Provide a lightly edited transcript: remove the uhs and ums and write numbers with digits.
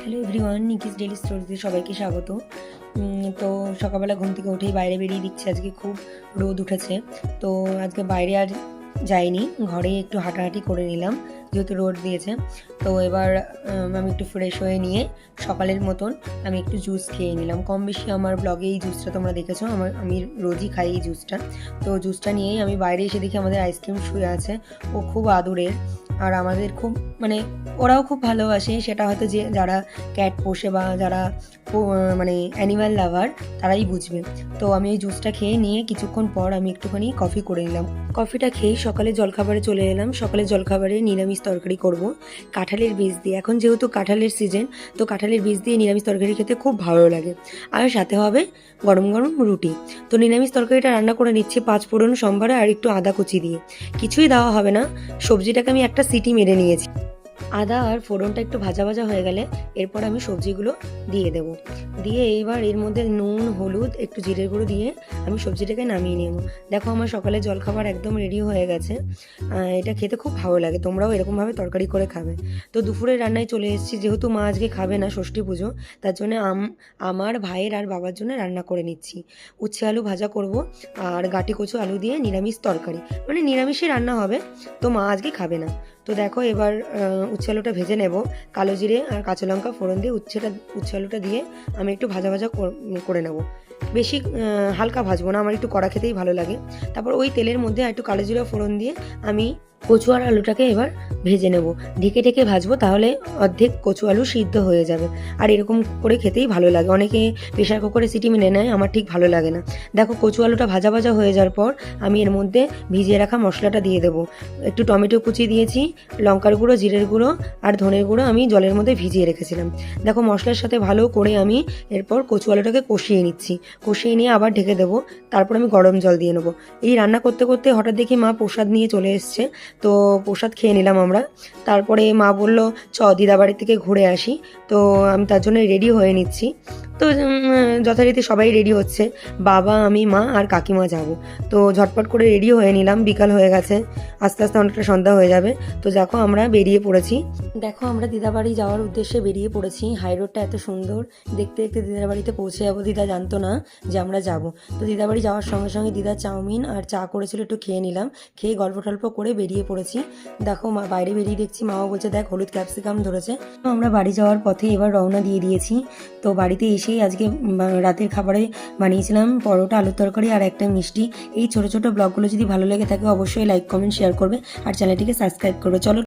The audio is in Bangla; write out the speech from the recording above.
হ্যালো এভরিওয়ান, নিকিস ডেলি স্টোরিতে সবাইকে স্বাগত। তো সকালবেলা ঘুম থেকে উঠেই বাইরে বেরিয়ে দিচ্ছে, আজকে খুব রোদ উঠেছে। তো আজকে বাইরে আর যাইনি, ঘরে একটু হাঁটাহাঁটি করে নিলাম যেহেতু রোদ দিয়েছে। তো এবার আমি একটু ফ্রেশ হয়ে নিয়ে সকালের মতন আমি একটু জুস খেয়ে নিলাম। কম বেশি আমার ব্লগে এই জুসটা তোমরা দেখেছো, আমি রোজই খাই এই জুসটা। তো জুসটা নিয়েই আমি বাইরে এসে দেখি আমাদের আইসক্রিম শুয়ে আছে, ও খুব আদুরের। আর আমাদের খুব মানে ওরাও খুব ভালোবাসে, সেটা হয়তো যে যারা ক্যাট পোষে বা যারা মানে অ্যানিম্যাল লাভার তারাই বুঝবে। তো আমি ওই জুসটা খেয়ে নিয়ে কিছুক্ষণ পর আমি একটুখানি কফি করে নিলাম। কফিটা খেয়েই সকালে জলখাবারে চলে এলাম। সকালের জলখাবারে নিরামিষ তরকারি করব কাঁঠালের বীজ দিয়ে। এখন যেহেতু কাঁঠালের সিজন, তো কাঁঠালের বীজ দিয়ে নিরামিষ তরকারি খেতে খুব ভালো লাগে। আর সাথে হবে গরম গরম রুটি। তো নিরামিষ তরকারিটা রান্না করে নিচ্ছি 5 ফোড়ন সম্বারে আর একটু আদা কুচি দিয়ে। কিছুই দেওয়া হবে না, সবজিটাকে আমি একটা সিটি মেরে নিয়েছি। আদা আর ফোড়নটা একটু ভাজা ভাজা হয়ে গেলে এরপর আমি সবজিগুলো দিয়ে দেবো। দিয়ে এইবার এর মধ্যে নুন, হলুদ, একটু জিরের গুঁড়ো দিয়ে আমি সবজিটাকে নামিয়ে নেব। দেখো আমার সকালে জলখাবার একদম রেডি হয়ে গেছে। এটা খেতে খুব ভালো লাগে, তোমরাও এরকমভাবে তরকারি করে খাবে। তো দুপুরের রান্নায় চলে এসেছি, যেহেতু মা আজকে খাবে না, ষষ্ঠী পুজো, তার জন্য আমার ভাইয়ের আর বাবার জন্য রান্না করে নিচ্ছি। উচ্ছে আলু ভাজা করব আর গাটি কচু আলু দিয়ে নিরামিষ তরকারি, মানে নিরামিষই রান্না হবে। তো মা আজকে খাবে না। তো দেখো এবার উচ্ছে আলুটা ভেজে নেব। কালো জিরে আর কাঁচা লঙ্কা ফোড়ন দিয়ে উচ্ছে আলুটা দিয়ে আমি একটু ভাজা ভাজা করে নেব। বেশি হালকা ভাজবো না, আমার একটু কড়া খেতেই ভালো লাগে। তারপর ওই তেলের মধ্যে একটু কালো জিরা ফোড়ন দিয়ে আমি কচু আর আলুটাকে এবার ভেজে নেব। ঢেকে ঢেকে ভাজবো, তাহলে অর্ধেক কচু আলু সিদ্ধ হয়ে যাবে। আর এরকম করে খেতেই ভালো লাগে। অনেকে প্রেশার কুকারে সিটি মেনে নেয়, আমার ঠিক ভালো লাগে না। দেখো কচু আলুটা ভাজা ভাজা হয়ে যাওয়ার পর আমি এর মধ্যে ভিজিয়ে রাখা মশলাটা দিয়ে দেবো। একটু টমেটো কুচি দিয়েছি, লঙ্কার গুঁড়ো, জিরের গুঁড়ো আর ধনের গুঁড়ো আমি জলের মধ্যে ভিজিয়ে রেখেছিলাম। দেখো মশলার সাথে ভালো করে আমি এরপর কচু আলুটাকে কষিয়ে নিচ্ছি। কষিয়ে নিয়ে আবার ঢেকে দেবো। তারপর আমি গরম জল দিয়ে নেবো। এই রান্না করতে করতে হঠাৎ দেখি মা প্রসাদ নিয়ে চলে এসছে। তো প্রসাদ খেয়ে নিলাম আমরা। তারপরে মা বলল দিদা বাড়ি থেকে ঘুরে আসি। তো আমি তার জন্য রেডি হয়ে নিচ্ছি। তো যথারীতি সবাই রেডি হচ্ছে, বাবা, আমি, মা আর কাকিমা যাব। তো ঝটপট করে রেডি হয়ে নিলাম, বিকাল হয়ে গেছে, আস্তে আস্তে অনেকটা সন্ধ্যা হয়ে যাবে। তো দেখো আমরা বেরিয়ে পড়েছি। দেখো আমরা দিদাবাড়ি যাওয়ার উদ্দেশ্যে বেরিয়ে পড়েছি। হাই রোডটা এত সুন্দর, দেখতে দেখতে দিদার বাড়িতে পৌঁছে যাবো। দিদা জানতো না যে আমরা যাব। তো দিদাবাড়ি যাওয়ার সঙ্গে সঙ্গে দিদা চাউমিন আর চা করেছিল, একটু খেয়ে নিলাম। খেয়ে গল্প টল্প করে বেরিয়ে পড়েছি। দেখো মা বাইরে বেরিয়ে দেখছি, মাও বলছে দেখ হলুদ ক্যাপসিকাম ধরেছে। তো আমরা বাড়ি যাওয়ার পথে এবার রওনা দিয়ে দিয়েছি। তো বাড়িতে এসেই আজকে রাতের খাবারে বানিয়েছিলাম পরোটা, আলুর তরকারি আর একটা মিষ্টি। এই ছোট ছোট ব্লগগুলো যদি ভালো লেগে থাকে অবশ্যই লাইক, কমেন্ট, শেয়ার করবে আর চ্যানেলটিকে সাবস্ক্রাইব করবে। চলো।